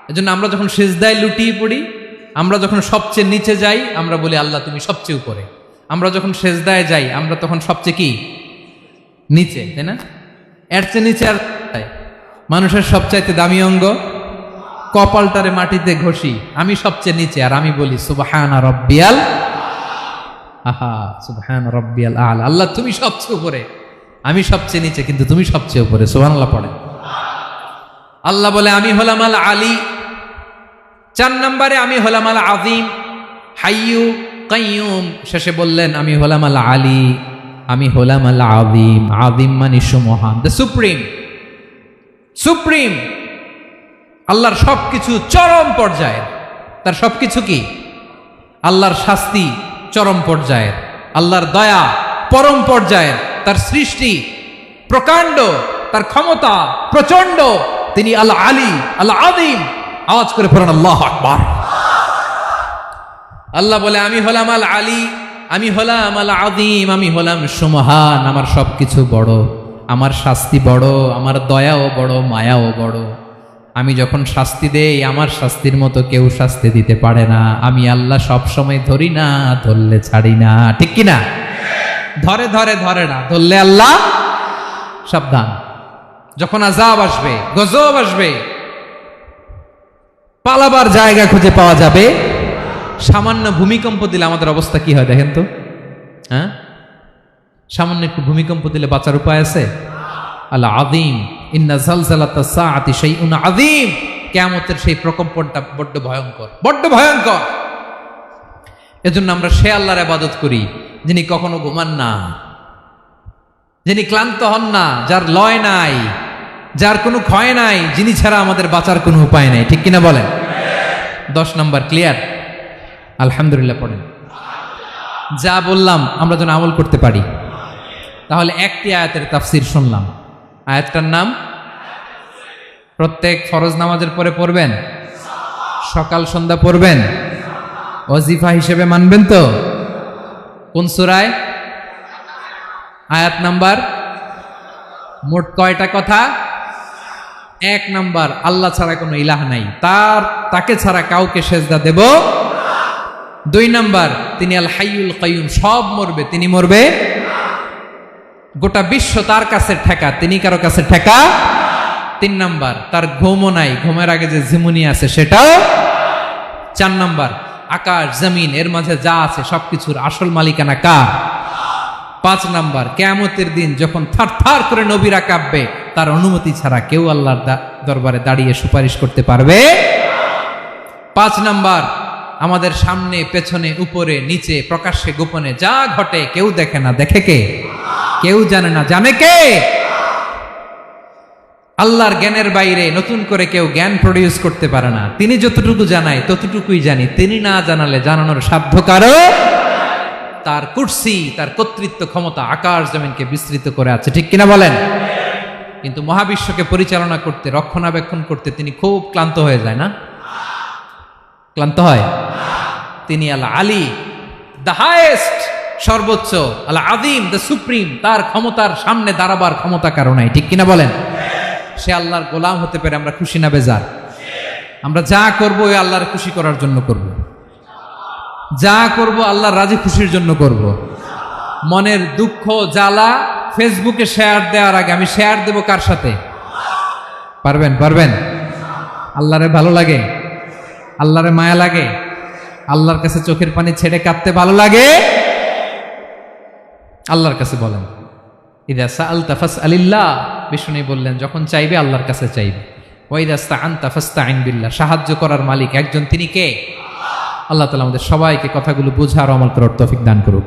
এজন্য আমরা যখন সিজদায় লুটিয়ে পড়ি, আমরা যখন সবচেয়ে নিচে যাই, আমরা বলি আল্লাহ তুমি সবচেয়ে উপরে। আমরা যখন সিজদায় যাই, আমরা তখন সবচেয়ে কি? নিচে, তাই না? এর চেয়ে নিচে আর মানুষের সবচাইতে দামি অঙ্গ কপালটারে মাটিতে ঘষি, আমি সবচেয়ে নিচে, আর আমি বলি সুবহানা রাব্বিয়াল, আহা সুবহানা রাব্বিয়াল আ'লা। আল্লাহ তুমি সবচেয়ে উপরে, আমি সবচেয়ে নিচে, কিন্তু তুমি সবচেয়ে উপরে। সুবহানাল্লাহ পড়ে। আল্লাহ বলে আমি হলাম আল আলী। 4 নম্বরে আমি হলাম আল আযীম, হাইয়ু কাইয়ুম। শেষে বললেন আমি হলাম আল আলী, আমি হলাম আল আযীম। আযীম মানে সুমহান, দ্য সুপ্রিম। সুপ্রিম। আল্লাহর সবকিছু চরম পর্যায়ের। তার সবকিছু কি? আল্লাহর শাস্তি চরম পর্যায়ের, আল্লাহর দয়া পরম পর্যায়ের, তার সৃষ্টি প্রকাণ্ড, তার ক্ষমতা প্রচন্ড। তিনি আল আলী, আল আযীম। আওয়াজ করে পড়েন আল্লাহু আকবার। আল্লাহ বলে আমি হলাম আল আলী, আমি হলাম আল আযীম, আমি হলাম সুমহান। আমার সবকিছু বড়, আমার শাস্তি বড়, আমার দয়াও বড়, মায়াও বড়। আমি যখন শাস্তি দেই, আমার শাস্তির মতো কেউ শাস্তি দিতে পারে না। আমি আল্লাহ সব সময় ধরি না, ধরলে ছাড়ি না। ঠিক কি না? ধরে ধরে ধরে না, ধরলে আল্লাহ সাবধান। যখন আযাব আসবে, গজব আসবে, পালাবার জায়গা খুঁজে পাওয়া যাবে। সামান্য ভূমিকম্প দিলে আমাদের অবস্থা কি হয় দেখেন তো? হ্যাঁ, সামান্য একটু ভূমিকম্প দিলে বাঁচার উপায় আছে? আল আযীম ইন্না জালজালাতাস সাআতি শাইউন আযীম, কিয়ামতের সেই প্রকম্পনটা বড্ড ভয়ঙ্কর, বড্ড ভয়ঙ্কর। এজন্য আমরা সে আল্লাহর ইবাদত করি যিনি কখনো ঘুমান না, যিনি ক্লান্ত হন না, যার লয় নাই, যার কোনো ক্ষয় নাই, যিনি ছাড়া আমাদের বাঁচার কোনো উপায় নাই। ঠিক কিনা বলেন? 10 নম্বর ক্লিয়ার? আলহামদুলিল্লাহ পড়েন। যা বললাম আমরা যেন আমল করতে পারি। তাহলে একটি আয়াতের তাফসীর শুনলাম, আয়াতটার নাম প্রত্যেক ফরজ নামাজের পরে পড়বেন, সকাল সন্ধ্যা পড়বেন, ওয়াজিফা হিসেবে মানবেন তো? কোন সূরায়? আয়াত নাম্বার? মোট কয়টা কথা? 1 নাম্বার, আল্লাহ ছাড়া কোনো ইলাহ নাই, তাকে ছাড়া কাউকে সেজদা দেব। 2 নাম্বার, তিনি আল হাইয়ুল কাইয়ুম, সব মরবে, তিনি মরবে। গোটা বিশ্ব তার কাছে ঠেকা, তিনি কারো কাছে ঠেকা। 3 নাম্বার, তার ঘুমও নাই, ঘুমের আগে যে ঝিমুনি আছে সেটাও। 4 নাম্বার, আকাশ জমিন এর মাঝে যা আছে সবকিছুর আসল মালিকানা কার? 5 নাম্বার, কিয়ামতের দিন যখন থারথার করে নবীরা কাঁপবে, তার অনুমতি ছাড়া কেউ আল্লাহর দরবারে দাঁড়িয়ে সুপারিশ করতে পারবে। 5 নাম্বার, আমাদের সামনে পেছনে উপরে নিচে প্রকাশ্যে গোপনে যা ঘটে কেউ দেখে না, দেখে কে? কেউ জানে না, জানে কে? আল্লাহর জ্ঞানের বাইরে নতুন করে কেউ জ্ঞান প্রডিউস করতে পারে না। তিনি যতটুকু জানায় ততটুকুই জানি, তিনি না জানালে জানানোর সাধ্য কারো। তার কুরসি, তার কর্তৃত্ব ক্ষমতা আকাশ জমিনকে বিস্তৃত করে আছে। ঠিক কিনা বলেন? কিন্তু মহাবিশ্বকে পরিচালনা করতে, রক্ষণাবেক্ষণ করতে তিনি খুব ক্লান্ত হয়ে যায় না? ক্লান্ত হয়? তিনি আল আলী, দ্য হাইয়েস্ট, সর্বোচ্চ, আল আযীম, দ্য সুপ্রিম, তার ক্ষমতার সামনে দাঁড়াবার ক্ষমতা কারো নাই। ঠিক কিনা বলেন? সে আল্লাহর গোলাম হতে পেরে আমরা খুশি না বেজার? আমরা যা করবো ওই আল্লাহর খুশি করার জন্য করব, যা করব আল্লাহর রাজি খুশির জন্য করব। মনের দুঃখ জ্বালা ফেসবুকে শেয়ার দেওয়ার আগে আমি শেয়ার দেব কার সাথে? পারবেন? পারবেন? আল্লাহরে ভালো লাগে, আল্লাহরে মায়া লাগে, আল্লাহর কাছে চোখের পানি ছেড়ে কাঁদতে ভালো লাগে? আল্লাহর কাছে বলেন, ইদা সাআলতা ফাসআলিল্লাহ, বিষ্ণু বললেন যখন চাইবে আল্লাহর কাছে চাইবে। ওয়া ইদা ইসতাআনতা ফাসতাইন বিল্লাহ, সাহায্য করার মালিক একজন, তিনি কে? আল্লাহ তাআলা আমাদের সবাইকে কথাগুলো বোঝার আমল করার তৌফিক দান করুক।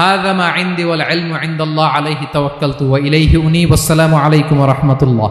হাযা মা ইনদি ওয়াল ইলমু ইনদাল্লাহ আলাইহি তাওয়াক্কালতু ওয়া ইলাইহি উনীব। আসসালামু আলাইকুম ওয়া রাহমাতুল্লাহ।